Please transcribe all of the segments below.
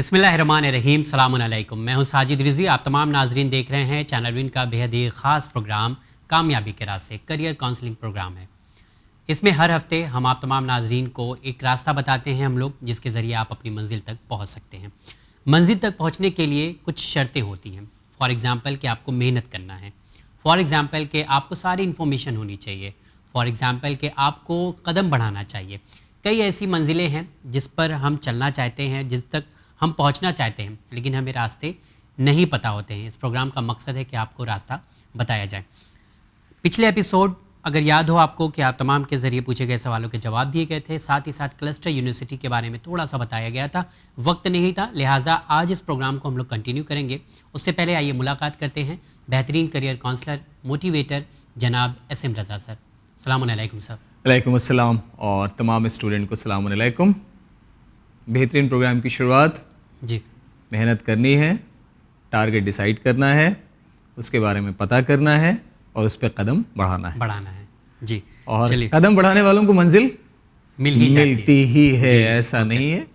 बिस्मिल्लाहिर्रहमानिर्रहीम, सलामुन अलैकुम। मैं हूं साजिद रिजवी। आप तमाम नाजरीन देख रहे हैं चैनल विन का बेहद ही ख़ास प्रोग्राम कामयाबी के रास्ते, करियर काउंसलिंग प्रोग्राम है। इसमें हर हफ्ते हम आप तमाम नाजरीन को एक रास्ता बताते हैं हम लोग, जिसके ज़रिए आप अपनी मंजिल तक पहुँच सकते हैं। मंजिल तक पहुँचने के लिए कुछ शर्तें होती हैं। फॉर एग्ज़ाम्पल कि आपको मेहनत करना है, फॉर एग्ज़ाम्पल कि आपको सारी इन्फॉर्मेशन होनी चाहिए, फॉर एग्ज़ाम्पल कि आपको कदम बढ़ाना चाहिए। कई ऐसी मंजिलें हैं जिस पर हम चलना चाहते हैं, जिस तक हम पहुंचना चाहते हैं, लेकिन हमें रास्ते नहीं पता होते हैं। इस प्रोग्राम का मकसद है कि आपको रास्ता बताया जाए। पिछले एपिसोड अगर याद हो आपको कि आप तमाम के ज़रिए पूछे गए सवालों के जवाब दिए गए थे, साथ ही साथ क्लस्टर यूनिवर्सिटी के बारे में थोड़ा सा बताया गया था। वक्त नहीं था, लिहाजा आज इस प्रोग्राम को हम लोग कंटिन्यू करेंगे। उससे पहले आइए मुलाकात करते हैं बेहतरीन करियर काउंसलर, मोटिवेटर जनाब SM रज़ा सर। सलाम अलैकुम सर। वालेकुम अस्सलाम और तमाम स्टूडेंट को सलाम अलैकुम। बेहतरीन प्रोग्राम की शुरुआत जी। मेहनत करनी है, टारगेट डिसाइड करना है, उसके बारे में पता करना है और उस पर कदम बढ़ाना है जी। और चलिए, कदम बढ़ाने वालों को मंजिल मिलती ही है, ऐसा नहीं है।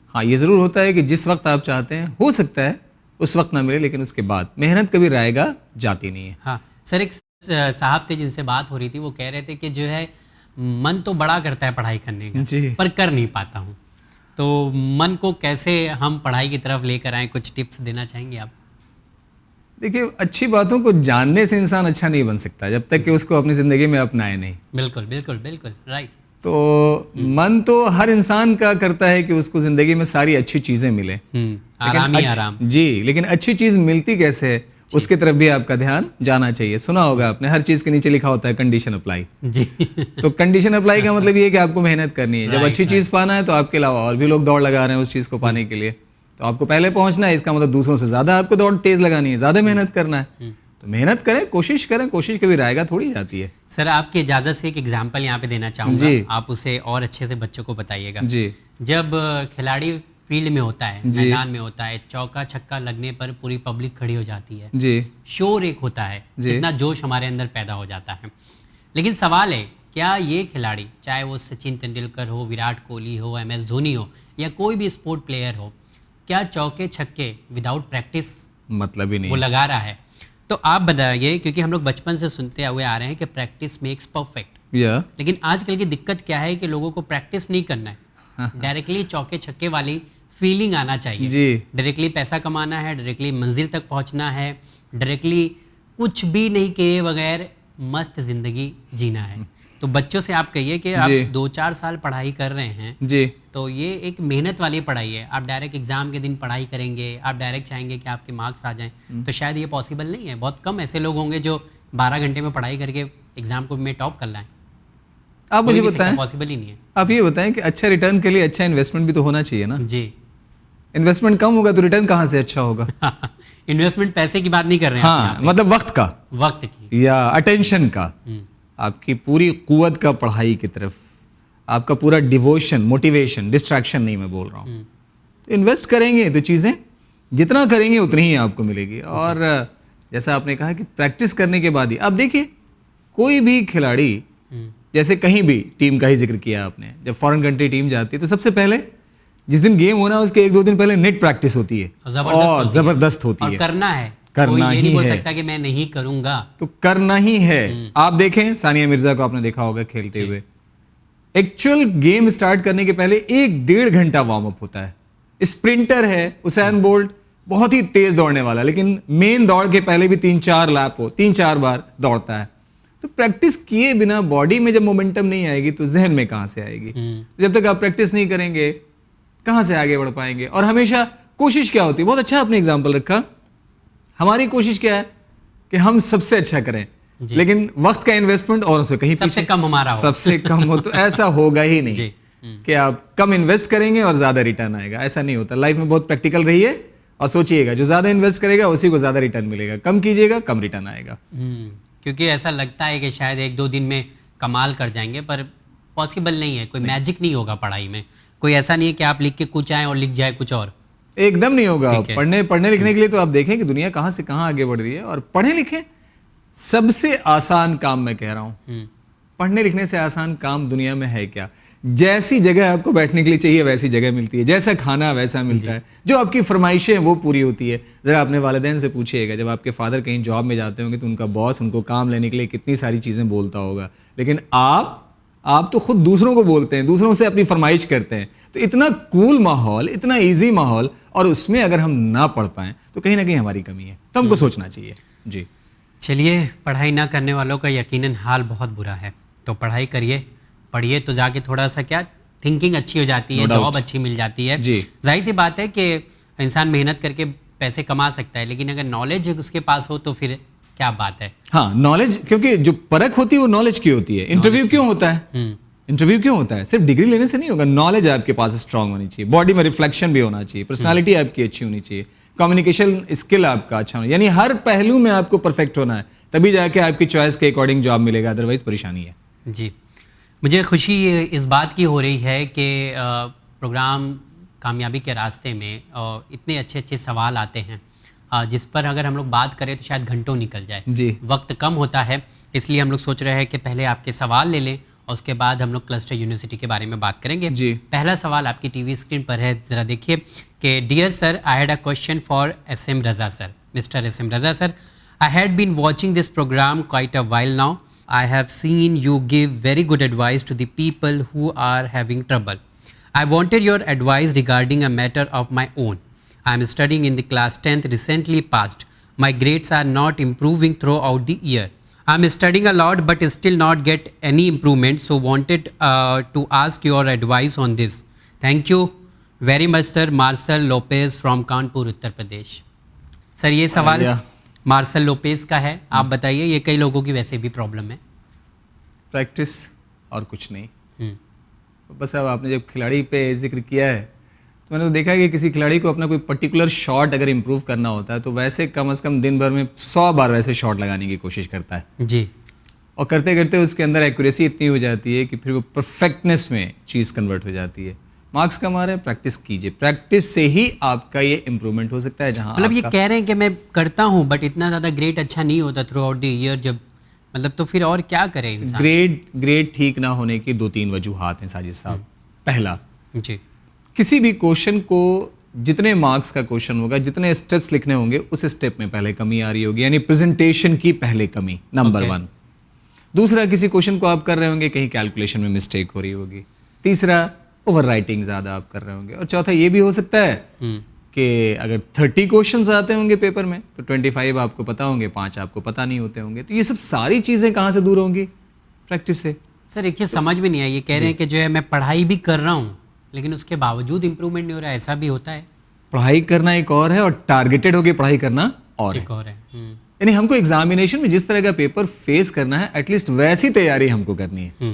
हाँ, ये ज़रूर होता है कि जिस वक्त आप चाहते हैं हो सकता है उस वक्त ना मिले, लेकिन उसके बाद मेहनत कभी रायगा जाती नहीं है। हाँ सर, एक साहब थे जिनसे बात हो रही थी, वो कह रहे थे कि जो है मन तो बड़ा करता है पढ़ाई करने का जी, पर कर नहीं पाता हूँ। तो मन को कैसे हम पढ़ाई की तरफ लेकर आएं, कुछ टिप्स देना चाहेंगे आप? देखिए, अच्छी बातों को जानने से इंसान अच्छा नहीं बन सकता जब तक कि उसको अपनी ज़िंदगी में अपनाए नहीं। बिल्कुल बिल्कुल बिल्कुल राइट। तो मन तो हर इंसान का करता है कि उसको ज़िंदगी में सारी अच्छी चीज़ें मिले, आराम ही आराम। जी, लेकिन अच्छी चीज़ मिलती कैसे है उसकी तरफ भी आपका ध्यान जाना चाहिए। सुना होगा आपने, हर चीज़ के नीचे लिखा होता है कंडीशन अप्लाई। जी। तो कंडीशन अप्लाई का मतलब ये है कि आपको मेहनत करनी है। जब अच्छी चीज़ पाना है तो आपके अलावा और भी लोग दौड़ लगा रहे हैं उस चीज़ को पाने के लिए, तो आपको पहले पहुंचना है। इसका मतलब दूसरों से ज़्यादा आपको दौड़ तेज़ लगानी है, ज़्यादा मेहनत करना है। तो मेहनत करें, कोशिश करें, कोशिश कभी रायगा थोड़ी जाती है। सर, आपकी इजाज़त से एक एग्जाम्पल यहाँ पे देना चाहूँगा, आप उसे और अच्छे से बच्चों को बताइएगा। जी। जब खिलाड़ी फील्ड में होता है, मैदान में होता है, चौका छक्का लगने पर पूरी पब्लिक खड़ी हो जाती है जी, शोर एक होता है, इतना जोश हमारे अंदर पैदा हो जाता है। लेकिन सवाल है, क्या ये खिलाड़ी, चाहे वो सचिन तेंदुलकर हो, विराट कोहली हो, MS धोनी हो या कोई भी स्पोर्ट प्लेयर हो, क्या चौके छक्के विदाउट प्रैक्टिस मतलब ही नहीं वो लगा रहा है? तो आप बताइए, क्योंकि हम लोग बचपन से सुनते हुए आ रहे हैं कि प्रैक्टिस मेक्स परफेक्ट, लेकिन आजकल की दिक्कत क्या है कि लोगों को प्रैक्टिस नहीं करना है, डायरेक्टली चौके छक्के वाली फीलिंग आना चाहिए जी। डायरेक्टली पैसा कमाना है, डायरेक्टली मंजिल तक पहुंचना है, डायरेक्टली कुछ भी नहीं किए बगैर मस्त जिंदगी जीना है। तो बच्चों से आप कहिए कि आप 2-4 साल पढ़ाई कर रहे हैं जी, तो ये एक मेहनत वाली पढ़ाई है। आप डायरेक्ट एग्जाम के दिन पढ़ाई करेंगे, आप डायरेक्ट चाहेंगे कि आपके मार्क्स आ जाएं, तो शायद ये पॉसिबल नहीं है। बहुत कम ऐसे लोग होंगे जो 12 घंटे में पढ़ाई करके एग्जाम को में टॉप कर लाएं। आप मुझे बताएं, पॉसिबल ही नहीं है। आप ये बताएं कि अच्छा रिटर्न के लिए अच्छा इन्वेस्टमेंट भी तो होना चाहिए ना। जी। इन्वेस्टमेंट कम होगा तो रिटर्न कहाँ से अच्छा होगा? इन्वेस्टमेंट पैसे की बात नहीं कर रहे हैं। हाँ, मतलब वक्त की या अटेंशन का, आपकी पूरी कुव्वत का पढ़ाई की तरफ, आपका पूरा डिवोशन, मोटिवेशन, डिस्ट्रैक्शन नहीं मैं बोल रहा हूँ। तो इन्वेस्ट करेंगे तो चीज़ें जितना करेंगे उतनी ही आपको मिलेगी। और जैसा आपने कहा कि प्रैक्टिस करने के बाद ही, आप देखिए कोई भी खिलाड़ी, जैसे कहीं भी टीम का ही जिक्र किया आपने, जब फॉरेन कंट्री टीम जाती है तो सबसे पहले जिस दिन गेम होना है उसके 1-2 दिन पहले नेट प्रैक्टिस होती है और जबरदस्त होती है। करना है, करना कोई ये ही नहीं बोल है, सकता कि मैं नहीं करूंगा, तो करना ही है। आप देखें सानिया मिर्जा को आपने देखा होगा खेलते हुए, एक्चुअल गेम स्टार्ट करने के पहले 1-1.5 घंटा वार्म अप होता है। स्प्रिंटर है उसैन बोल्ट, बहुत ही तेज दौड़ने वाला, लेकिन मेन दौड़ के पहले भी 3-4 लैप हो, 3-4 बार दौड़ता है। तो प्रैक्टिस किए बिना बॉडी में जब मोमेंटम नहीं आएगी तो जहन में कहां से आएगी? जब तक आप प्रैक्टिस नहीं करेंगे कहां से आगे बढ़ पाएंगे? और हमेशा कोशिश क्या होती है, बहुत अच्छा आपने एग्जाम्पल रखा, हमारी कोशिश क्या है कि हम सबसे अच्छा करें, लेकिन वक्त का इन्वेस्टमेंट और उससे कहीं सबसे कम हमारा हो, सबसे कम हो, तो ऐसा होगा ही नहीं कि आप कम इन्वेस्ट करेंगे और ज्यादा रिटर्न आएगा। ऐसा नहीं होता। लाइफ में बहुत प्रैक्टिकल रहिए और सोचिएगा, जो ज्यादा इन्वेस्ट करेगा उसी को ज्यादा रिटर्न मिलेगा, कम कीजिएगा कम रिटर्न आएगा। क्योंकि ऐसा लगता है कि शायद 1-2 दिन में कमाल कर जाएंगे, पर पॉसिबल नहीं है। कोई मैजिक नहीं होगा पढ़ाई में, कोई ऐसा नहीं है कि आप लिख के कुछ आए और लिख जाए कुछ और, एकदम नहीं होगा। पढ़ने लिखने के लिए तो आप देखें कि दुनिया कहां से कहां आगे बढ़ रही है, और पढ़े लिखें सबसे आसान काम मैं कह रहा हूं। पढ़ने लिखने से आसान काम दुनिया में है क्या? जैसी जगह आपको बैठने के लिए चाहिए वैसी जगह मिलती है, जैसा खाना वैसा मिलता है, जो आपकी फरमाइशें हैं वो पूरी होती है। ज़रा अपने वालिदैन से पूछिएगा, जब आपके फादर कहीं जॉब में जाते होंगे तो उनका बॉस उनको काम लेने के लिए कितनी सारी चीज़ें बोलता होगा, लेकिन आप तो खुद दूसरों को बोलते हैं, दूसरों से अपनी फरमाइश करते हैं। तो इतना कूल माहौल, इतना ईजी माहौल, और उसमें अगर हम ना पढ़ पाएँ तो कहीं ना कहीं हमारी कमी है, तो हमको सोचना चाहिए। जी चलिए, पढ़ाई ना करने वालों का यकीनन हाल बहुत बुरा है, तो पढ़ाई करिए, पढ़िए, तो जाके थोड़ा सा क्या थिंकिंग अच्छी हो जाती है, जॉब अच्छी मिल जाती है। जाहिर सी बात है कि इंसान मेहनत करके पैसे कमा सकता है, लेकिन अगर नॉलेज उसके पास हो तो फिर क्या बात है। हाँ, नॉलेज, क्योंकि जो परख होती है वो नॉलेज की होती है। इंटरव्यू क्यों होता है? इंटरव्यू क्यों होता है? सिर्फ डिग्री लेने से नहीं होगा, नॉलेज आपके पास स्ट्रांग होनी चाहिए, बॉडी में रिफ्लेक्शन भी होना चाहिए, पर्सनालिटी आपकी अच्छी होनी चाहिए, कम्युनिकेशन स्किल आपका अच्छा होना, यानी हर पहलू में आपको परफेक्ट होना है, तभी जाके आपकी चॉइस के अकॉर्डिंग जॉब मिलेगा, अदरवाइज परेशानी है। जी, मुझे खुशी इस बात की हो रही है कि प्रोग्राम कामयाबी के रास्ते में इतने अच्छे अच्छे सवाल आते हैं जिस पर अगर हम लोग बात करें तो शायद घंटों निकल जाए। जी, वक्त कम होता है, इसलिए हम लोग सोच रहे हैं कि पहले आपके सवाल ले लें और उसके बाद हम लोग क्लस्टर यूनिवर्सिटी के बारे में बात करेंगे। जी, पहला सवाल आपकी टीवी स्क्रीन पर है, ज़रा देखिए कि dear sir, I had a question for SM Raza sir, mister SM Raza sir, I had been watching this programme quite a while now. I have seen you give very good advice to the people who are having trouble. I wanted your advice regarding a matter of my own. I am studying in the class 10th, recently passed. My grades are not improving throughout the year. I am studying a lot but still not get any improvement, so wanted to ask your advice on this. Thank you very much sir. Marcel Lopez from Kanpur, Uttar Pradesh. Sir ये सवाल martial Lopez का है, आप बताइए। ये कई लोगों की वैसे भी प्रॉब्लम है। प्रैक्टिस और कुछ नहीं। बस अब आपने जब खिलाड़ी पे जिक्र किया है तो मैंने तो देखा है कि किसी खिलाड़ी को अपना कोई पर्टिकुलर शॉट अगर इम्प्रूव करना होता है तो वैसे कम से कम दिन भर में 100 बार वैसे शॉट लगाने की कोशिश करता है जी, और करते करते उसके अंदर एक्यूरेसी इतनी हो जाती है कि फिर वो परफेक्टनेस में चीज़ कन्वर्ट हो जाती है। मार्क्स कम आ रहे हैं, प्रैक्टिस कीजिए, प्रैक्टिस से ही आपका ये इंप्रूवमेंट हो सकता है। जहाँ मतलब ये कह रहे हैं कि मैं करता हूँ बट इतना ज़्यादा ग्रेड अच्छा नहीं होता थ्रू आउट द ईयर, जब मतलब तो फिर और क्या करें इंसान? ग्रेड ठीक ना होने की 2-3 वजूहात हैं साजिद साहब। पहला जी, किसी भी क्वेश्चन को जितने मार्क्स का क्वेश्चन होगा, जितने स्टेप्स लिखने होंगे, उस स्टेप में पहले कमी आ रही होगी, यानी प्रेजेंटेशन की पहले कमी, नंबर 1। दूसरा, किसी क्वेश्चन को आप कर रहे होंगे, कहीं कैलकुलेशन में मिस्टेक हो रही होगी। तीसरा, ओवर राइटिंग ज़्यादा आप कर रहे होंगे। और चौथा ये भी हो सकता है कि अगर 30 क्वेश्चंस आते होंगे पेपर में तो 25 आपको पता होंगे, 5 आपको पता नहीं होते होंगे। तो ये सब सारी चीज़ें कहाँ से दूर होंगी? प्रैक्टिस से। सर एक चीज़ समझ में नहीं आई, ये कह रहे हैं कि जो है मैं पढ़ाई भी कर रहा हूँ लेकिन उसके बावजूद इंप्रूवमेंट नहीं हो रहा है, ऐसा भी होता है? पढ़ाई करना एक और है और टारगेटेड होकर पढ़ाई करना और एक और है। यानी हमको एग्जामिनेशन में जिस तरह का पेपर फेस करना है, एटलीस्ट वैसी तैयारी हमको करनी है।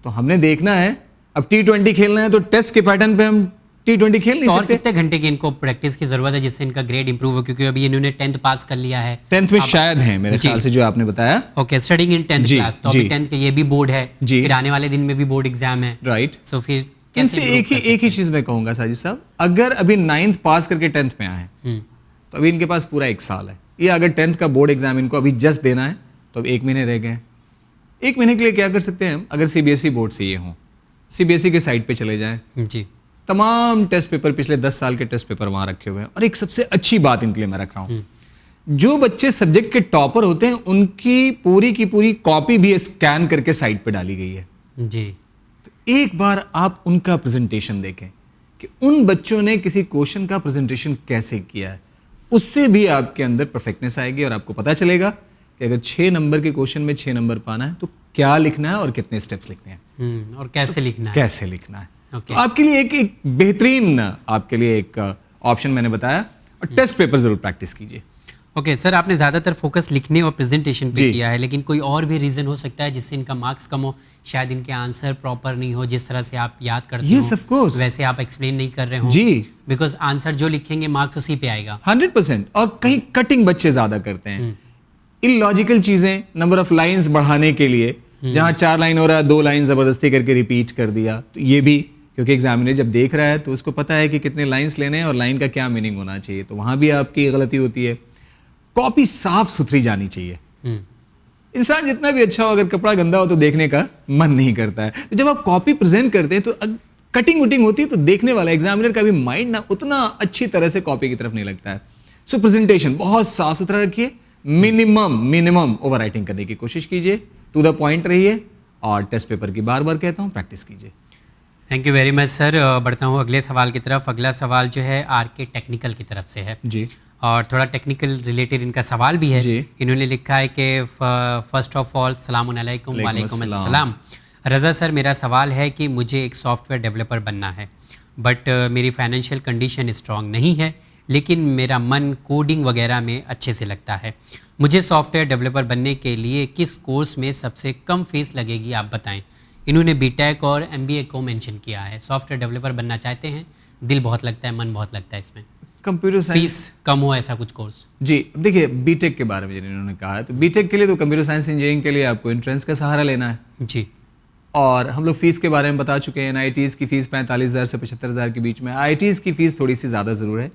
तो हमने देखना है, अब T20 खेलना है तो टेस्ट के पैटर्न पे हम T20 खेल नहीं तो सकते। और कितने घंटे की इनको प्रैक्टिस की जरूरत है जिससे इनका ग्रेड इंप्रूव हो? क्योंकि अभी इन्होंने 10th पास कर लिया है। 10th में शायद है मेरे ख्याल से, जो आपने बताया। Okay, studying in 10th class, तो अभी 10th के ये भी बोर्ड है, फिर आने वाले दिन में भी बोर्ड एग्जाम है, राइट। सो फिर इनसे एक ही चीज मैं कहूंगा साजिद साहब, अगर अभी 9th पास करके 10th में आए तो अभी इनके पास पूरा 1 साल है। ये अगर 10th का बोर्ड एग्जाम इनको अभी जस्ट देना है तो अब 1 महीने रह गए। 1 महीने के लिए क्या कर सकते हैं हम? अगर CBSE बोर्ड से ये हों, CBSE के साइट पे चले जाएं जी, तमाम टेस्ट पेपर, पिछले 10 साल के टेस्ट पेपर वहां रखे हुए हैं। और एक सबसे अच्छी बात इनके लिए मैं रख रहा हूं, जो बच्चे सब्जेक्ट के टॉपर होते हैं उनकी पूरी की पूरी कॉपी भी स्कैन करके साइट पे डाली गई है जी। तो एक बार आप उनका प्रेजेंटेशन देखें कि उन बच्चों ने किसी क्वेश्चन का प्रेजेंटेशन कैसे किया है, उससे भी आपके अंदर परफेक्टनेस आएगी और आपको पता चलेगा कि अगर 6 नंबर के क्वेश्चन में 6 नंबर पाना है तो क्या लिखना है और कितने स्टेप्स लिखने हैं और कैसे लिखना है, कैसे लिखना है। Okay. तो आपके लिए एक बेहतरीन आपके लिए एक ऑप्शन मैंने बताया, और टेस्ट पेपर जरूर प्रैक्टिस कीजिए। ओके सर, आपने ज़्यादातर फोकस लिखने और प्रेजेंटेशन पे किया है, लेकिन कोई और भी रीज़न हो सकता है जिससे इनका मार्क्स कम हो? शायद इनके आंसर प्रॉपर नहीं हो, जिस तरह से आप याद करते हो Yes, of course. वैसे आप एक्सप्लेन नहीं कर रहे हो जी, बिकॉज आंसर जो लिखेंगे मार्क्स उसी पे आएगा 100%। और कहीं कटिंग बच्चे ज्यादा करते हैं, इलॉजिकल चीजें, नंबर ऑफ लाइंस बढ़ाने के लिए, जहां 4 लाइन हो रहा है 2 लाइन जबरदस्ती करके रिपीट कर दिया। तो ये भी, क्योंकि एग्जामिनर जब देख रहा है तो उसको पता है कि कितने लाइंस लेने हैं और लाइन का क्या मीनिंग होना चाहिए, तो वहां भी आपकी गलती होती है। कॉपी साफ सुथरी जानी चाहिए। इंसान जितना भी अच्छा हो, अगर कपड़ा गंदा हो तो देखने का मन नहीं करता है। तो जब आप कॉपी प्रेजेंट करते हैं तो कटिंग वटिंग होती है, तो देखने वाला एग्जामिनर का भी माइंड ना उतना अच्छी तरह से कॉपी की तरफ नहीं लगता है। सो प्रेजेंटेशन बहुत साफ सुथरा रखिए, मिनिमम ओवर राइटिंग करने की कोशिश कीजिए, टू द पॉइंट रहिए, और टेस्ट पेपर की बार बार कहता हूँ प्रैक्टिस कीजिए। Thank you very much sir. बढ़ता हूँ अगले सवाल की तरफ। अगला सवाल जो है आरके टेक्निकल की तरफ से है जी, और थोड़ा टेक्निकल रिलेटेड इनका सवाल भी है जी। इन्होंने लिखा है कि फर्स्ट ऑफ ऑल सलाम अलैकुम। वालेकुम अस्सलाम। रज़ा सर, मेरा सवाल है कि मुझे एक सॉफ्टवेयर डेवलपर बनना है, बट मेरी फाइनेंशियल कंडीशन स्ट्रांग नहीं है, लेकिन मेरा मन कोडिंग वगैरह में अच्छे से लगता है। मुझे सॉफ्टवेयर डेवलपर बनने के लिए किस कोर्स में सबसे कम फीस लगेगी, आप बताएं। इन्होंने बीटेक और एमबीए को मेंशन किया है। सॉफ्टवेयर डेवलपर बनना चाहते हैं, दिल बहुत लगता है, मन बहुत लगता है इसमें, कंप्यूटर साइंस फीस कम हो ऐसा कुछ कोर्स। जी, देखिए बीटेक के बारे में जिन्होंने कहा है, तो बीटेक के लिए तो कंप्यूटर साइंस इंजीनियरिंग के लिए आपको एंट्रेंस का सहारा लेना है जी। और हम लोग फीस के बारे में बता चुके हैं। एनआईटीज़ की फीस 45,000 से 75,000 के बीच में, आईआईटीज़ की फीस थोड़ी सी ज़्यादा ज़रूर है।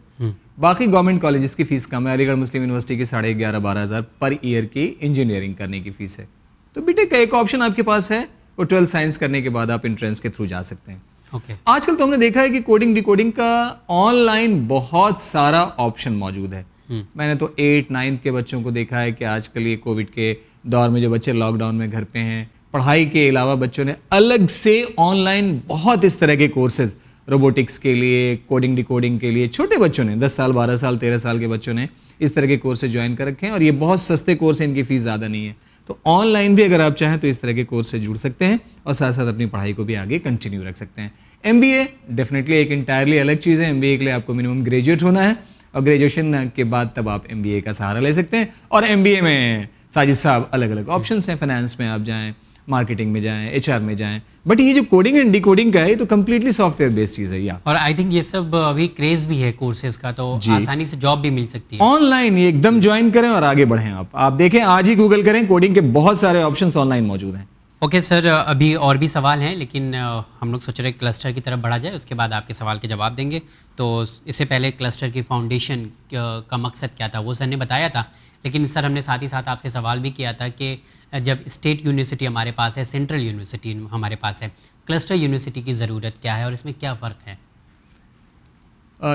बाकी गवर्नमेंट कॉलेजेस की फीस कम है। अलीगढ़ मुस्लिम यूनिवर्सिटी की 11,500-12,000 पर ईयर की इंजीनियरिंग करने की फीस है। तो बीटेक का एक ऑप्शन आपके पास है, वो 12 साइंस करने के बाद आप एंट्रेंस के थ्रू जा सकते हैं। ओके। आजकल तो हमने देखा है कि कोडिंग डिकोडिंग का ऑनलाइन बहुत सारा ऑप्शन मौजूद है। मैंने तो 8, 9 के बच्चों को देखा है कि आजकल ये कोविड के दौर में जो बच्चे लॉकडाउन में घर पे हैं, पढ़ाई के अलावा बच्चों ने अलग से ऑनलाइन बहुत इस तरह के कोर्सेज, रोबोटिक्स के लिए, कोडिंग डिकोडिंग के लिए, छोटे बच्चों ने 10 साल 12 साल 13 साल के बच्चों ने इस तरह के कोर्सेज ज्वाइन कर रखे हैं और ये बहुत सस्ते कोर्स हैं, इनकी फीस ज़्यादा नहीं है। तो ऑनलाइन भी अगर आप चाहें तो इस तरह के कोर्स से जुड़ सकते हैं और साथ साथ अपनी पढ़ाई को भी आगे कंटिन्यू रख सकते हैं। एमबीए डेफिनेटली एक इंटायरली अलग चीज़ है। एमबीए के लिए आपको मिनिमम ग्रेजुएट होना है और ग्रेजुएशन के बाद तब आप एमबीए का सहारा ले सकते हैं। और एमबीए में साजिद साहब अलग अलग ऑप्शंस हैं, फाइनेंस में आप जाएं, मार्केटिंग में जाएं, एचआर में जाएं, बट ये जो कोडिंग एंड डिकोडिंग का है ये तो कंप्लीटली सॉफ्टवेयर बेस्ड चीज़ है। या और आई थिंक ये सब अभी क्रेज भी है कोर्सेज का, तो आसानी से जॉब भी मिल सकती है ऑनलाइन। ये एकदम ज्वाइन करें और आगे बढ़ें। आप देखें, आज ही गूगल करें, कोडिंग के बहुत सारे ऑप्शंस ऑनलाइन मौजूद हैं। ओके सर, अभी और भी सवाल हैं, लेकिन हम लोग सोच रहे हैं क्लस्टर की तरफ बढ़ा जाए, उसके बाद आपके सवाल के जवाब देंगे। तो इससे पहले क्लस्टर की फाउंडेशन का मकसद क्या था वो सर ने बताया था, लेकिन सर हमने साथ ही साथ आपसे सवाल भी किया था कि जब स्टेट यूनिवर्सिटी हमारे पास है, सेंट्रल यूनिवर्सिटी हमारे पास है, क्लस्टर यूनिवर्सिटी की ज़रूरत क्या है और इसमें क्या फ़र्क है?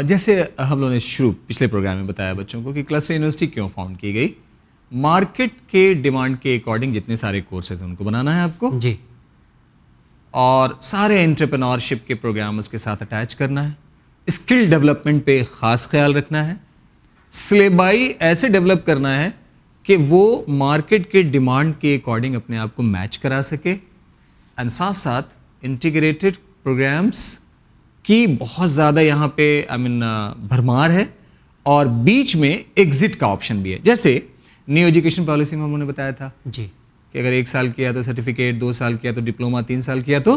जैसे हम लोगों ने पिछले प्रोग्राम में बताया बच्चों को कि क्लस्टर यूनिवर्सिटी क्यों फाउंड की गई। मार्केट के डिमांड के अकॉर्डिंग जितने सारे कोर्सेज उनको बनाना है आपको जी, और सारे एंटरप्रेन्योरशिप के प्रोग्राम उसके साथ अटैच करना है। स्किल डेवलपमेंट पे ख़ास ख्याल रखना है। सिलेबाई ऐसे डेवलप करना है कि वो मार्केट के डिमांड के अकॉर्डिंग अपने आप को मैच करा सके, एंड साथ साथ इंटीग्रेटेड प्रोग्राम्स की बहुत ज़्यादा यहाँ पे भरमार है और बीच में एग्जिट का ऑप्शन भी है। जैसे न्यू एजुकेशन पॉलिसी में हम लोगों ने बताया था जी, कि अगर 1 साल किया तो सर्टिफिकेट, 2 साल किया तो डिप्लोमा, 3 साल किया तो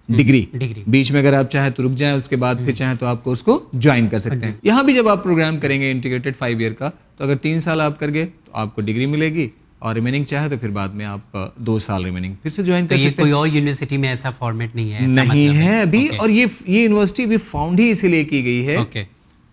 डिग्री। बीच में अगर आप चाहें तो रुक जाएं, उसके बाद फिर चाहें तो आप कोर्स को ज्वाइन कर सकते हैं। यहाँ भी जब आप प्रोग्राम करेंगे इंटीग्रेटेड 5 ईयर का, तो अगर 3 साल आप कर गए तो आपको डिग्री मिलेगी और रिमेनिंग चाहे तो फिर बाद में आप 2 साल रिमेनिंग फिर से ज्वाइन कर सकते हैं। कोई और यूनिवर्सिटी में ऐसा फॉर्मेट नहीं है? नहीं मतलब है अभी। और ये यूनिवर्सिटी भी फाउंड ही इसीलिए की गई है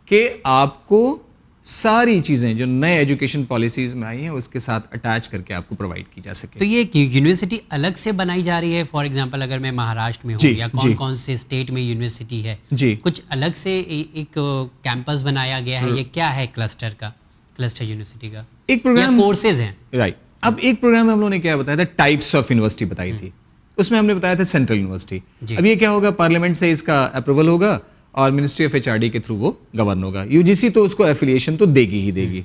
कि आपको सारी चीजें जो नए एजुकेशन पॉलिसीज में आई हैं उसके साथ अटैच करके आपको प्रोवाइड की जा सके। तो ये यूनिवर्सिटी अलग से बनाई जा रही है? फॉर एग्जांपल अगर मैं महाराष्ट्र में हूँ या कौन से स्टेट में यूनिवर्सिटी है जी, कुछ अलग से एक कैंपस बनाया गया है? ये क्या है क्लस्टर यूनिवर्सिटी का एक प्रोग्राम, कोर्सेज हैं? राइट। अब एक प्रोग्राम में हम लोगों ने क्या बताया था, टाइप्स ऑफ यूनिवर्सिटी बताई थी। उसमें हमने बताया था सेंट्रल यूनिवर्सिटी। अब ये क्या होगा, पार्लियामेंट से इसका अप्रूवल होगा और मिनिस्ट्री ऑफ एचआरडी के थ्रू वो गवर्न होगा। यूजीसी तो उसको एफिलिएशन तो देगी ही देगी।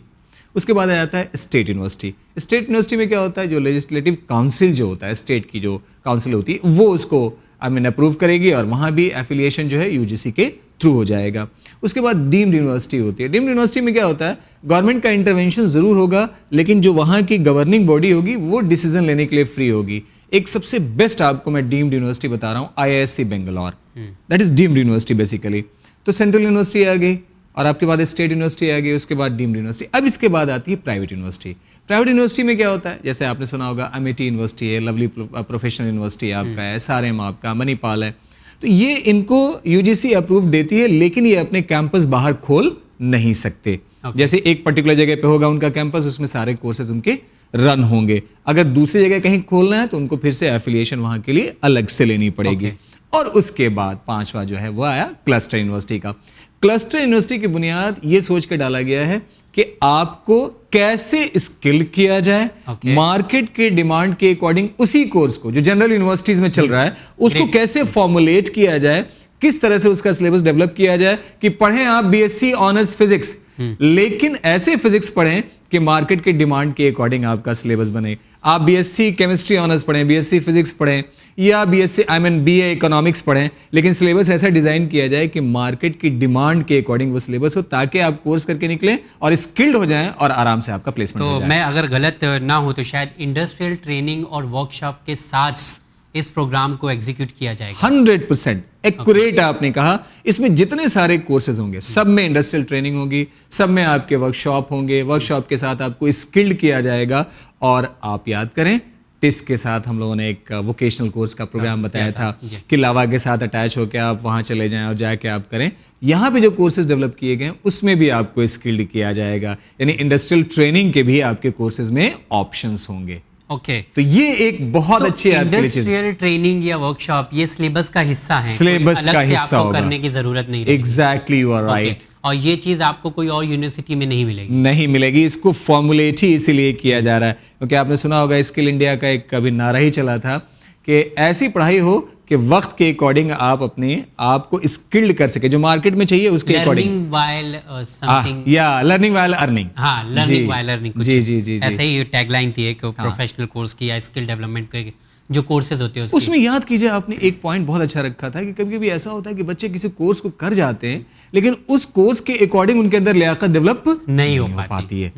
उसके बाद आ जाता है स्टेट यूनिवर्सिटी। स्टेट यूनिवर्सिटी में क्या होता है, जो लेजिस्लेटिव काउंसिल जो होता है, स्टेट की जो काउंसिल होती है, वो उसको अप्रूव करेगी और वहाँ भी एफिलिएशन जो है यूजीसी के थ्रू हो जाएगा। उसके बाद डीम्ड यूनिवर्सिटी होती है। डीम्ड यूनिवर्सिटी में क्या होता है, गवर्नमेंट का इंटरवेंशन ज़रूर होगा, लेकिन जो वहाँ की गवर्निंग बॉडी होगी वो डिसीजन लेने के लिए फ्री होगी। एक सबसे बेस्ट आपको मैं डीम्ड यूनिवर्सिटी बता रहा हूँ, IISc Bangalore, that is deemed university basically. तो सेंट्रल यूनिवर्सिटी आ गई और आपके बाद स्टेट यूनिवर्सिटी आ गई, उसके बाद डीम्ड यूनिवर्सिटी। अब इसके बाद आती है प्राइवेट यूनिवर्सिटी। प्राइवेट यूनिवर्सिटी में क्या होता है, जैसे आपने सुना होगा अमेठी यूनिवर्सिटी है, लवली प्रोफेशनल यूनिवर्सिटी आपका है, SRM आपका, मणिपाल है। तो ये इनको यूजीसी अप्रूव देती है, लेकिन ये अपने कैंपस बाहर खोल नहीं सकते। जैसे एक पर्टिकुलर जगह पे होगा उनका कैंपस, उसमें सारे कोर्सेज उनके रन होंगे। अगर दूसरी जगह कहीं खोलना है तो उनको फिर से एफिलिएशन वहां के लिए अलग से लेनी पड़ेगी। और उसके बाद पांचवा जो है वो आया क्लस्टर यूनिवर्सिटी का। क्लस्टर यूनिवर्सिटी की बुनियाद ये सोच के डाला गया है कि आपको कैसे स्किल किया जाए, मार्केट के डिमांड के अकॉर्डिंग उसी कोर्स को जो जनरल यूनिवर्सिटीज में चल रहा है उसको कैसे फॉर्मुलेट किया जाए, किस तरह से उसका सिलेबस डेवलप किया जाए कि पढ़ें आप बीएससी ऑनर्स फिजिक्स, लेकिन ऐसे फिजिक्स पढ़ें कि मार्केट के डिमांड के अकॉर्डिंग आपका सिलेबस बने। आप बीएससी केमिस्ट्री ऑनर्स पढ़ें, बीएससी फिजिक्स पढ़ें या बीए इकोनॉमिक्स पढ़ें, लेकिन सिलेबस ऐसा डिजाइन किया जाए कि मार्केट की डिमांड के अकॉर्डिंग वो सिलेबस हो, ताकि आप कोर्स करके निकलें और स्किल्ड हो जाएं और आराम से आपका प्लेसमेंट हो जाए। मैं अगर गलत ना हो तो शायद इंडस्ट्रियल ट्रेनिंग और वर्कशॉप के साथ इस प्रोग्राम को एग्जीक्यूट किया जाएगा। 100% एक्यूरेट आपने कहा। इसमें जितने सारे कोर्सेज होंगे सब में इंडस्ट्रियल ट्रेनिंग होगी, सब में आपके वर्कशॉप होंगे, वर्कशॉप के साथ आपको स्किल्ड किया जाएगा। और आप याद करें टिस के साथ हम लोगों ने एक वोकेशनल कोर्स का प्रोग्राम बताया था कि लावा के साथ अटैच होकर आप वहां चले जाएं और जाके आप करें। यहाँ पे जो कोर्सेज डेवलप किए गए उसमें भी आपको स्किल्ड किया जाएगा, यानी इंडस्ट्रियल ट्रेनिंग के भी आपके कोर्सेज में ऑप्शंस होंगे। ओके तो ये एक बहुत अच्छी इंडस्ट्रियल ट्रेनिंग या वर्कशॉप ये सिलेबस का हिस्सा है, सिलेबस का हिस्सा होगा, करने की जरूरत नहीं। Exactly, you are right. और ये चीज आपको कोई और यूनिवर्सिटी में नहीं मिलेगी? नहीं मिलेगी। इसको फॉर्मुलेट ही इसीलिए किया जा रहा है क्योंकि आपने सुना होगा स्किल इंडिया का एक कभी नारा ही चला था कि ऐसी पढ़ाई हो कि वक्त के अकॉर्डिंग आप अपने आप को स्किल्ड कर सके, जो मार्केट में चाहिए उसके अकॉर्डिंग। लर्निंग व्हाइल समथिंग, या लर्निंग व्हाइल अर्निंग। हाँ, लर्निंग व्हाइल अर्निंग। जी जी जी, ऐसे ही टैगलाइन थी एक प्रोफेशनल कोर्स की या स्किल डेवलपमेंट के जो कोर्सेज होते हैं उसमें। याद कीजिए आपने एक पॉइंट बहुत अच्छा रखा था कि कभी कभी ऐसा होता है कि बच्चे किसी कोर्स को कर जाते हैं लेकिन उस कोर्स के अकॉर्डिंग उनके अंदर लियाकत डेवलप नहीं हो पाती है।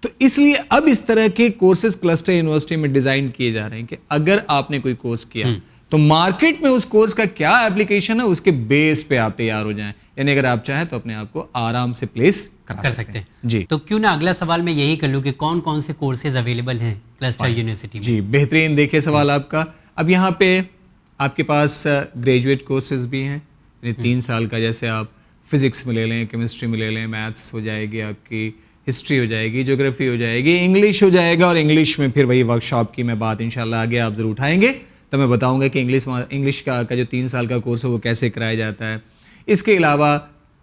तो इसलिए अब इस तरह के कोर्सेज क्लस्टर यूनिवर्सिटी में डिजाइन किए जा रहे हैं कि अगर आपने कोई कोर्स किया तो मार्केट में उस कोर्स का क्या एप्लीकेशन है उसके बेस पे आप तैयार हो जाएं, यानी अगर आप चाहें तो अपने आप को आराम से प्लेस कर सकते हैं। जी, तो क्यों ना अगला सवाल मैं यही कर लूं कि कौन कौन से कोर्सेज अवेलेबल हैं क्लस्टर यूनिवर्सिटी में? जी, बेहतरीन। देखिए सवाल आपका। अब यहाँ पे आपके पास ग्रेजुएट कोर्सेज भी हैं, यानी 3 साल का, जैसे आप फिजिक्स में ले लें, केमिस्ट्री में ले लें, मैथ्स हो जाएगी आपकी, हिस्ट्री हो जाएगी, ज्योग्राफी हो जाएगी, इंग्लिश हो जाएगा। और इंग्लिश में फिर वही वर्कशॉप की मैं बात इंशाल्लाह आगे आप जरूर उठाएंगे तो मैं बताऊंगा कि इंग्लिश का जो 3 साल का कोर्स है वो कैसे कराया जाता है। इसके अलावा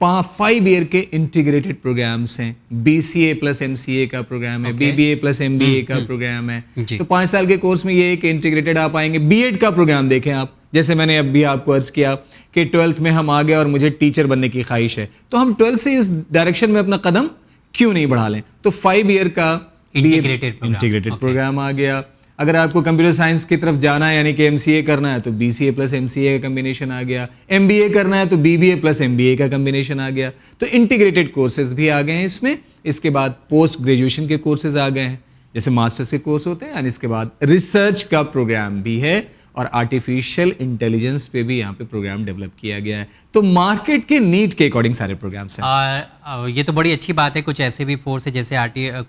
5 ईयर के इंटीग्रेटेड प्रोग्राम्स हैं। BCA प्लस MCA का प्रोग्राम है, BBA प्लस MBA का प्रोग्राम है। तो 5 साल के कोर्स में ये एक इंटीग्रेटेड आप आएंगे। B.Ed का प्रोग्राम देखें आप, जैसे मैंने अभी आपको अर्ज किया कि 12th में हम आ गए और मुझे टीचर बनने की ख्वाहिश है, तो हम 12th से इस डायरेक्शन में अपना कदम क्यों नहीं बढ़ा लें? तो 5 ईयर का इंटीग्रेटेड प्रोग्राम आ गया। अगर आपको कंप्यूटर साइंस की तरफ जाना है यानी कि MCA करना है तो BCA प्लस MCA का कम्बिनेशन आ गया। MBA करना है तो BBA प्लस MBA का कम्बिनेशन आ गया। तो इंटीग्रेटेड कोर्सेज भी आ गए हैं इसमें। इसके बाद पोस्ट ग्रेजुएशन के कोर्सेज आ गए हैं, जैसे मास्टर्स के कोर्स होते हैं। इसके बाद रिसर्च का प्रोग्राम भी है और आर्टिफिशियल इंटेलिजेंस पे भी यहाँ पे प्रोग्राम डेवलप किया गया है। तो मार्केट के नीड के अकॉर्डिंग सारे प्रोग्राम्स हैं। और ये तो बड़ी अच्छी बात है। कुछ ऐसे भी कोर्स है जैसे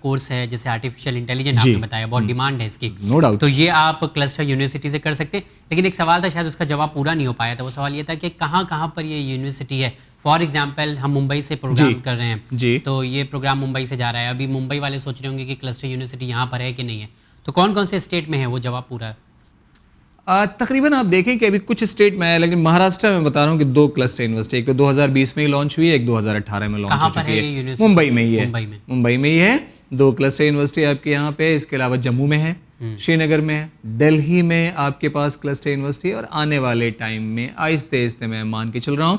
कोर्स है जैसे आर्टिफिशियल इंटेलिजेंस, आपने बताया बहुत डिमांड है इसकी, नो डाउट। तो ये आप क्लस्टर यूनिवर्सिटी से कर सकते हैं। लेकिन एक सवाल था, शायद उसका जवाब पूरा नहीं हो पाया था। वो सवाल ये था कि कहाँ पर ये यूनिवर्सिटी है। फॉर एग्जाम्पल हम मुंबई से प्रोग्राम कर रहे हैं जी, तो ये प्रोग्राम मुंबई से जा रहा है। अभी मुंबई वाले सोच रहे होंगे कि क्लस्टर यूनिवर्सिटी यहाँ पर है कि नहीं है, तो कौन कौन से स्टेट में है, वो जवाब पूरा है? तकरीबन आप देखें कि अभी कुछ स्टेट में है, लेकिन महाराष्ट्र में बता रहा हूँ कि 2 क्लस्टर यूनिवर्सिटी, एक तो 2020 में ही लॉन्च हुई है, एक 2018 में लॉन्च हो चुकी है। मुंबई में ही है, मुंबई में ही है। 2 क्लस्टर यूनिवर्सिटी आपके यहाँ पे। इसके अलावा जम्मू में है, श्रीनगर में है, दिल्ली में आपके पास क्लस्टर यूनिवर्सिटी। और आने वाले टाइम में आहिस्ते आहिस्ते मैं मान के चल रहा हूँ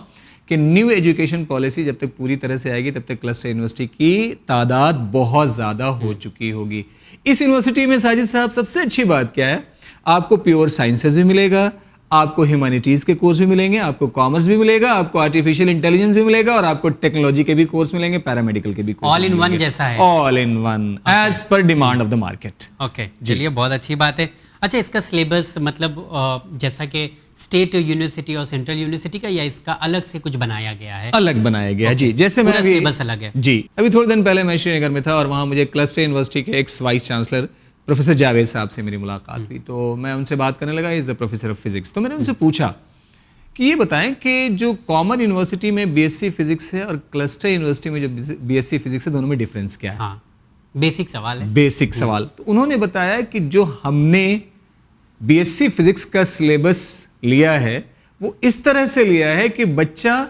कि न्यू एजुकेशन पॉलिसी जब तक पूरी तरह से आएगी तब तक क्लस्टर यूनिवर्सिटी की तादाद बहुत ज़्यादा हो चुकी होगी। इस यूनिवर्सिटी में साजिद साहब सबसे अच्छी बात क्या है, आपको प्योर साइंसेज भी मिलेगा, आपको ह्यूमैनिटीज के कोर्स भी मिलेंगे, आपको कॉमर्स भी मिलेगा, आपको आर्टिफिशियल इंटेलिजेंस भी मिलेगा और आपको टेक्नोलॉजी के भी कोर्स मिलेंगे, पैरामेडिकल के भी कोर्स। ऑल इन वन जैसा है, all in one as per demand of the market. Okay, चलिए बहुत अच्छी बात है। अच्छा, इसका सिलेबस मतलब जैसा कि स्टेट यूनिवर्सिटी और सेंट्रल यूनिवर्सिटी का, या इसका अलग से कुछ बनाया गया है? अलग बनाया गया जी। जैसे मैं अभी सिलेबस अलग है जी, अभी थोड़े दिन पहले मैं श्रीनगर में था और वहाँ मुझे क्लस्टर यूनिवर्सिटी के x vice chancellor professor Javed साहब से मेरी मुलाकात हुई। तो मैं उनसे बात करने लगा, is the professor of physics. तो मैंने उनसे पूछा कि ये बताएं कि जो कॉमन यूनिवर्सिटी में BSc फिजिक्स है और क्लस्टर यूनिवर्सिटी में जो BSc फिजिक्स है, दोनों में डिफरेंस क्या है? हाँ। बेसिक सवाल है। बेसिक सवाल। तो उन्होंने बताया कि जो हमने बीएससी फिजिक्स का सिलेबस लिया है वो इस तरह से लिया है कि बच्चा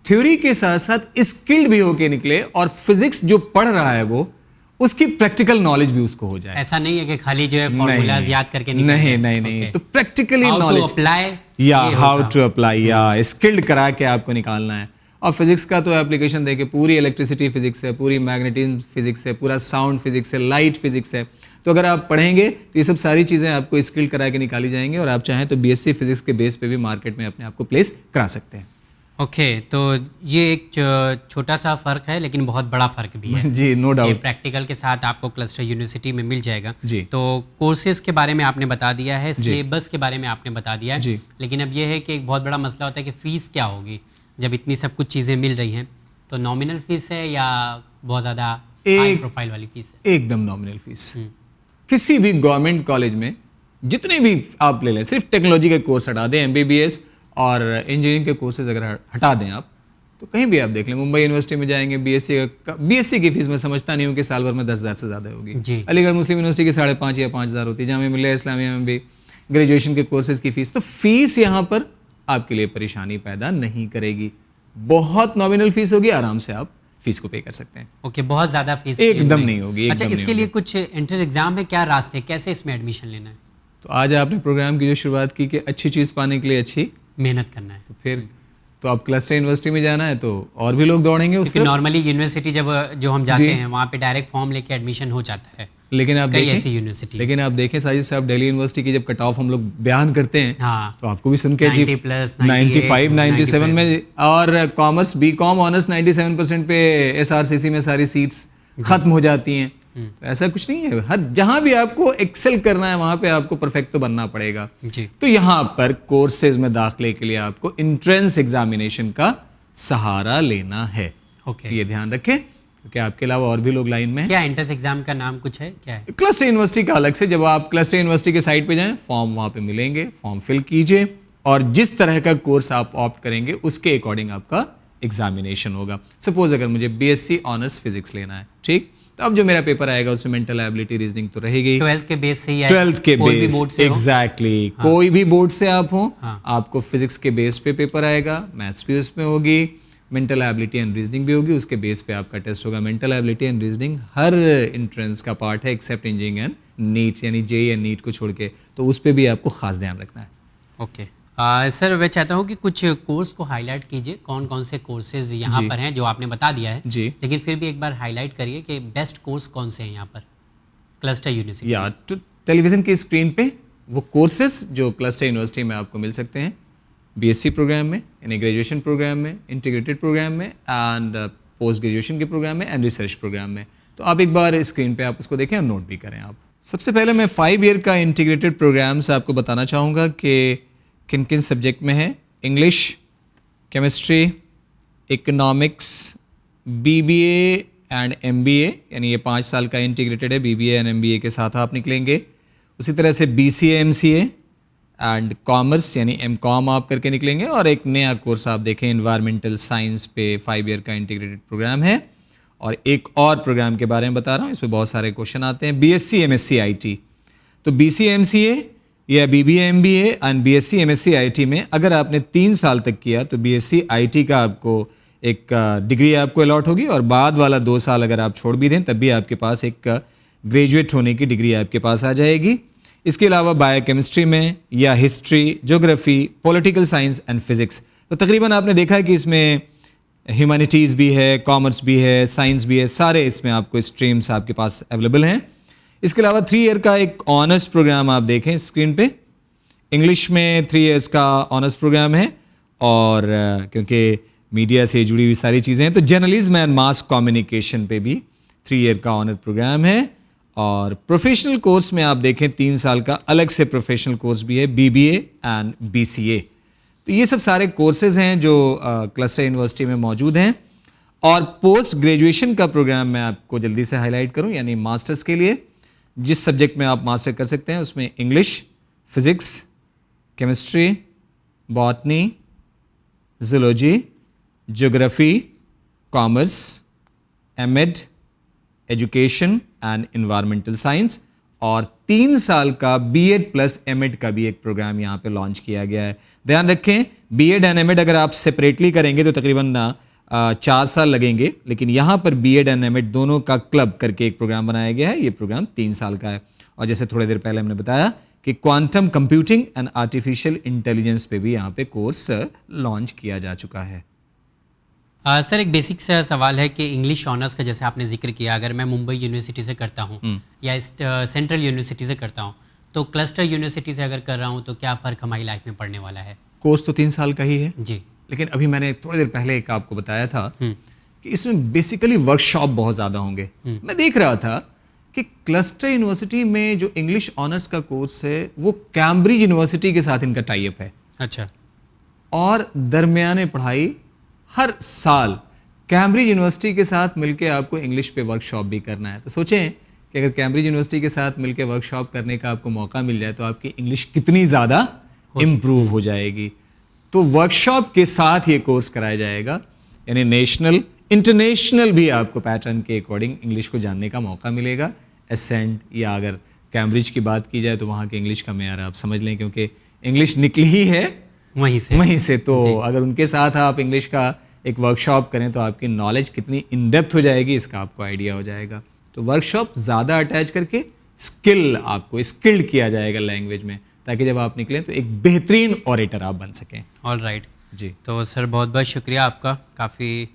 थ्योरी के साथ साथ स्किल्ड भी होके निकले और फिजिक्स जो पढ़ रहा है वो उसकी प्रैक्टिकल नॉलेज भी उसको हो जाए। ऐसा नहीं है कि खाली जो है फॉर्मूलाज याद करके निकल नहीं नहीं नहीं, तो प्रैक्टिकली नॉलेज अप्लाई या हाउ टू अप्लाई या स्किल्ड करा के आपको निकालना है। और फिजिक्स का तो एप्लीकेशन देखे पूरी इलेक्ट्रिसिटी फिजिक्स है, पूरी मैग्नेटिज्म फिजिक्स है, पूरा साउंड फिजिक्स है, लाइट फिजिक्स है। तो अगर आप पढ़ेंगे तो ये सब सारी चीज़ें आपको स्किल करा के निकाली जाएंगी और आप चाहें तो बीएससी फिजिक्स के बेस पे भी मार्केट में अपने आप को प्लेस करा सकते हैं। ओके तो ये एक छोटा सा फ़र्क है लेकिन बहुत बड़ा फ़र्क भी है। जी नो डाउट। प्रैक्टिकल के साथ आपको क्लस्टर यूनिवर्सिटी में मिल जाएगा जी। तो कोर्सेज के बारे में आपने बता दिया है, सिलेबस के बारे में आपने बता दिया है जी। लेकिन अब ये है कि एक बहुत बड़ा मसला होता है कि फ़ीस क्या होगी जब इतनी सब कुछ चीज़ें मिल रही हैं। तो नॉमिनल फ़ीस है या बहुत ज़्यादा हाई प्रोफाइल वाली फ़ीस है? एकदम नॉमिनल फीस। किसी भी गवर्नमेंट कॉलेज में जितने भी आप ले लें, सिर्फ टेक्नोलॉजी के कोर्स हटा दें, एमबीबीएस और इंजीनियरिंग के कोर्सेज अगर हटा दें आप, तो कहीं भी आप देख लें, मुंबई यूनिवर्सिटी में जाएंगे बीएससी की फीस मैं समझता नहीं हूँ कि साल भर में 10,000 से ज़्यादा होगी। अलीगढ़ मुस्लिम यूनिवर्सिटी की 5,500 या 5,000 होती है। जामिया मिल्लिया इस्लामिया में भी ग्रेजुएशन के कोर्सेज की फीस, तो फीस यहाँ पर आपके लिए परेशानी पैदा नहीं करेगी। बहुत नॉमिनल फीस होगी, आराम से आप फीस को पे कर सकते हैं। ओके बहुत ज़्यादा फीस एकदम नहीं होगी। अच्छा इसके लिए कुछ एंट्रेंस एग्जाम है, क्या रास्ते, कैसे इसमें एडमिशन लेना है? तो आज आपने प्रोग्राम की जो शुरुआत की कि अच्छी चीज़ पाने के लिए अच्छी मेहनत करना है, तो फिर तो आप क्लस्टर यूनिवर्सिटी में जाना है तो और भी लोग दौड़ेंगे उससे। नॉर्मली यूनिवर्सिटी जब जो हम जाते हैं वहाँ पे डायरेक्ट फॉर्म लेके एडमिशन हो जाता है, लेकिन आप देखें ऐसी यूनिवर्सिटी, लेकिन आप देखें साजिद साहब, दिल्ली यूनिवर्सिटी की जब कट ऑफ हम लोग बयान करते हैं हाँ, तो आपको भी सुन के अजीब 95 97 में, और कॉमर्स बीकॉम ऑनर्स 97% पे एसआरसीसी में सारी सीट्स खत्म हो जाती हैं। तो ऐसा कुछ नहीं है, हर जहां भी आपको एक्सेल करना है वहां पे आपको परफेक्ट तो बनना पड़ेगा जी। तो यहाँ पर कोर्सेज में दाखिले के लिए आपको एंट्रेंस एग्जामिनेशन का सहारा लेना है। ओके ये ध्यान रखें क्योंकि आपके अलावा और भी लोग लाइन में हैं। क्या एंट्रेंस एग्जाम का नाम कुछ है, क्या है? क्लस्टर यूनिवर्सिटी का अलग से, जब आप क्लस्टर यूनिवर्सिटी के साइट पे जाएं फॉर्म वहां पे मिलेंगे, फॉर्म फिल कीजिए और जिस तरह का कोर्स आप ऑप्ट करेंगे उसके अकॉर्डिंग आपका एग्जामिनेशन होगा। सपोज अगर मुझे बीएससी ऑनर्स फिजिक्स लेना है, ठीक, तो अब जो मेरा पेपर आएगा उसमें मेंटल एबिलिटी, रीजनिंग तो रहेगी 12th के बेस से ही, 12th के कोई भी बेस, बोर्ड से एग्जैक्टली कोई भी बोर्ड से आप हो, हाँ। आपको फिजिक्स के बेस पे पेपर आएगा, मैथ्स भी उसमें होगी, मेंटल एबिलिटी एंड रीजनिंग भी होगी, उसके बेस पे आपका टेस्ट होगा। Mental ability and reasoning her entrance का पार्ट है एक्सेप्ट इंजीनियरिंग एंड नीट, यानी जेईई एंड नीट को छोड़ के, तो उस पर भी आपको खास ध्यान रखना है। ओके सर मैं चाहता हूँ कि कुछ कोर्स को हाईलाइट कीजिए, कौन कौन से कोर्सेज यहाँ पर हैं जो आपने बता दिया है जी, लेकिन फिर भी एक बार हाईलाइट करिए कि बेस्ट कोर्स कौन से हैं यहाँ पर क्लस्टर यूनिवर्सिटी। या टेलीविजन की स्क्रीन पे वो कोर्सेज जो क्लस्टर यूनिवर्सिटी में आपको मिल सकते हैं, बीएससी प्रोग्राम में, यानी ग्रेजुएशन प्रोग्राम में, इंटीग्रेटेड प्रोग्राम में एंड पोस्ट ग्रेजुएशन के प्रोग्राम में एंड रिसर्च प्रोग्राम में। तो आप एक बार स्क्रीन पे आप उसको देखें और नोट भी करें। आप सबसे पहले मैं 5 ईयर का इंटीग्रेटेड प्रोग्राम से आपको बताना चाहूँगा कि किन किन सब्जेक्ट में है। English, chemistry, economics, BBA and MBA, यानी ये 5 साल का इंटीग्रेटेड है, बीबीए एंड एमबीए के साथ आप निकलेंगे। उसी तरह से बीसीए, एमसीए एंड कॉमर्स यानी एमकॉम आप करके निकलेंगे। और एक नया कोर्स आप देखें एनवायरमेंटल साइंस पे 5 ईयर का इंटीग्रेटेड प्रोग्राम है। और एक और प्रोग्राम के बारे में बता रहा हूँ, इस पर बहुत सारे क्वेश्चन आते हैं, बीएससी एमएससी आईटी। तो बीसीए एमसीए या BBA MBA and BSc MSc IT में अगर आपने 3 साल तक किया तो बीएससी आईटी का आपको एक डिग्री आपको अलॉट होगी, और बाद वाला 2 साल अगर आप छोड़ भी दें तब भी आपके पास एक ग्रेजुएट होने की डिग्री आपके पास आ जाएगी। इसके अलावा बायोकेमिस्ट्री में या history, geography, political science and physics, तो तकरीबन आपने देखा कि इसमें ह्यूमैनिटीज़ भी है, कॉमर्स भी है, साइंस भी है, सारे इसमें आपको स्ट्रीम्स आपके पास अवेलेबल हैं। इसके अलावा 3 ईयर का एक ऑनर्स प्रोग्राम आप देखें स्क्रीन पे, इंग्लिश में 3 इयर्स का ऑनर्स प्रोग्राम है। और क्योंकि मीडिया से जुड़ी हुई सारी चीज़ें हैं तो जर्नलिज्म एंड मास कम्युनिकेशन पे भी 3 ईयर का ऑनर प्रोग्राम है। और प्रोफेशनल कोर्स में आप देखें 3 साल का अलग से प्रोफेशनल कोर्स भी है, बीबीए एंड बीसीए। तो ये सब सारे कोर्सेज हैं जो क्लस्टर यूनिवर्सिटी में मौजूद हैं। और पोस्ट ग्रेजुएशन का प्रोग्राम मैं आपको जल्दी से हाईलाइट करूं, यानी मास्टर्स के लिए जिस सब्जेक्ट में आप मास्टर कर सकते हैं उसमें English, physics, chemistry, botany, zoology, geography, commerce, MEd, education and environmental science, और 3 साल का बीएड प्लस एमएड का भी एक प्रोग्राम यहाँ पे लॉन्च किया गया है। ध्यान रखें, बीएड एंड एमएड अगर आप सेपरेटली करेंगे तो तकरीबन 4 साल लगेंगे, लेकिन यहाँ पर बीएड एंड एमएड दोनों का क्लब करके एक प्रोग्राम बनाया गया है। ये प्रोग्राम 3 साल का है। और जैसे थोड़ी देर पहले हमने बताया कि quantum computing and artificial intelligence पे भी यहाँ पे कोर्स लॉन्च किया जा चुका है। सर एक बेसिक सा सवाल है कि इंग्लिश ऑनर्स का जैसे आपने जिक्र किया, अगर मैं मुंबई यूनिवर्सिटी से करता हूँ या सेंट्रल यूनिवर्सिटी से करता हूँ, तो क्लस्टर यूनिवर्सिटी से अगर कर रहा हूँ तो क्या फ़र्क हमारी लाइफ में पड़ने वाला है? कोर्स तो 3 साल का ही है जी, लेकिन अभी मैंने थोड़ी देर पहले एक आपको बताया था कि इसमें बेसिकली वर्कशॉप बहुत ज़्यादा होंगे। मैं देख रहा था कि क्लस्टर यूनिवर्सिटी में जो इंग्लिश ऑनर्स का कोर्स है वो कैम्ब्रिज यूनिवर्सिटी के साथ इनका टाई अप है। अच्छा। और दरमियाने पढ़ाई हर साल कैम्ब्रिज यूनिवर्सिटी के साथ मिलके आपको इंग्लिश पे वर्कशॉप भी करना है। तो सोचें कि अगर कैम्ब्रिज यूनिवर्सिटी के साथ मिलके वर्कशॉप करने का आपको मौका मिल जाए तो आपकी इंग्लिश कितनी ज़्यादा इम्प्रूव हो जाएगी। तो वर्कशॉप के साथ ये कोर्स कराया जाएगा, यानी नेशनल इंटरनेशनल भी आपको पैटर्न के अकॉर्डिंग इंग्लिश को जानने का मौका मिलेगा। एसेंट या अगर कैम्ब्रिज की बात की जाए तो वहाँ के इंग्लिश का मेयार आप समझ लें, क्योंकि इंग्लिश निकली ही है वहीं से। तो अगर उनके साथ आप इंग्लिश का एक वर्कशॉप करें तो आपकी नॉलेज कितनी इन डेप्थ हो जाएगी इसका आपको आइडिया हो जाएगा। तो वर्कशॉप ज़्यादा अटैच करके आपको स्किल्ड किया जाएगा लैंग्वेज में, ताकि जब आप निकलें तो एक बेहतरीन ऑरेटर आप बन सकें। ऑल राइट जी, तो सर बहुत बहुत शुक्रिया आपका, काफ़ी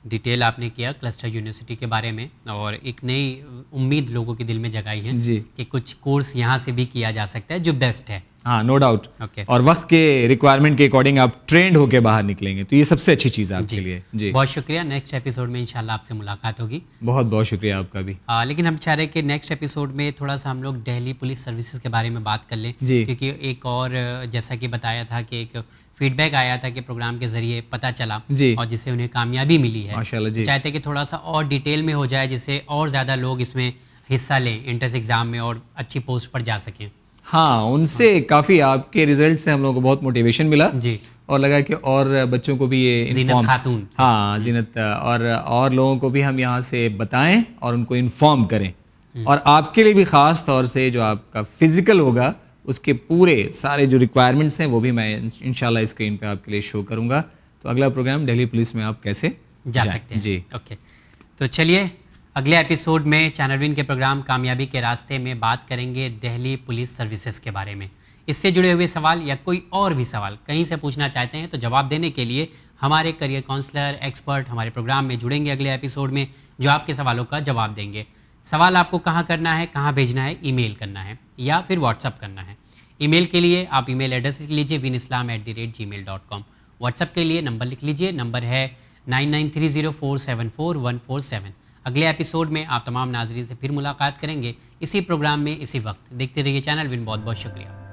डिटेल आपने किया क्लस्टर यूनिवर्सिटी के बारे में और एक नई उम्मीद लोगों के दिल में जगाई है जी कि कुछ कोर्स यहाँ से भी किया जा सकता है जो बेस्ट है। हाँ, नो डाउट। ओके। और वक्त के रिक्वायरमेंट के अकॉर्डिंग आप ट्रेंड होके बाहर निकलेंगे तो ये सबसे अच्छी चीज़ है आपके लिए। जी, बहुत शुक्रिया। नेक्स्ट एपिसोड में इंशाल्लाह आपसे मुलाकात होगी। बहुत बहुत शुक्रिया आपका भी। लेकिन हम चाह रहे हैं कि नेक्स्ट एपिसोड में थोड़ा सा हम लोग दिल्ली पुलिस सर्विसेज के बारे में बात कर लें, जी। क्योंकि एक और जैसा कि बताया था कि एक फीडबैक आया था कि प्रोग्राम के जरिए पता चला जी, और जिससे उन्हें कामयाबी मिली है। माशाल्लाह जी। चाहते हैं कि थोड़ा सा और डिटेल में हो जाए जिससे और ज़्यादा लोग इसमें हिस्सा लें एंट्रेंस एग्ज़ाम में और अच्छी पोस्ट पर जा सकें। हाँ, उनसे काफ़ी आपके रिजल्ट से हम लोगों को बहुत मोटिवेशन मिला जी, और लगा कि और बच्चों को भी ये जीनत खातून। हाँ, जीनत और लोगों को भी हम यहाँ से बताएं और उनको इन्फॉर्म करें। और आपके लिए भी ख़ास तौर से जो आपका फिज़िकल होगा उसके पूरे सारे जो रिक्वायरमेंट्स हैं वो भी मैं इंशाल्लाह स्क्रीन पे आपके लिए शो करूँगा। तो अगला प्रोग्राम दिल्ली पुलिस में आप कैसे जा सकते हैं। जी, ओके। तो चलिए अगले एपिसोड में चैनल विन के प्रोग्राम कामयाबी के रास्ते में बात करेंगे दिल्ली पुलिस सर्विसेज के बारे में। इससे जुड़े हुए सवाल या कोई और भी सवाल कहीं से पूछना चाहते हैं तो जवाब देने के लिए हमारे करियर काउंसलर एक्सपर्ट हमारे प्रोग्राम में जुड़ेंगे अगले एपिसोड में, जो आपके सवालों का जवाब देंगे। सवाल आपको कहाँ करना है, कहाँ भेजना है, ईमेल करना है या फिर व्हाट्सअप करना है। ईमेल के लिए आप ईमेल एड्रेस लिख लीजिए winislam@gmail.com। व्हाट्सअप के लिए नंबर लिख लीजिए, नंबर है 9930474147। अगले एपिसोड में आप तमाम नाजरीन से फिर मुलाकात करेंगे इसी प्रोग्राम में इसी वक्त। देखते रहिए चैनल विन। बहुत बहुत शुक्रिया।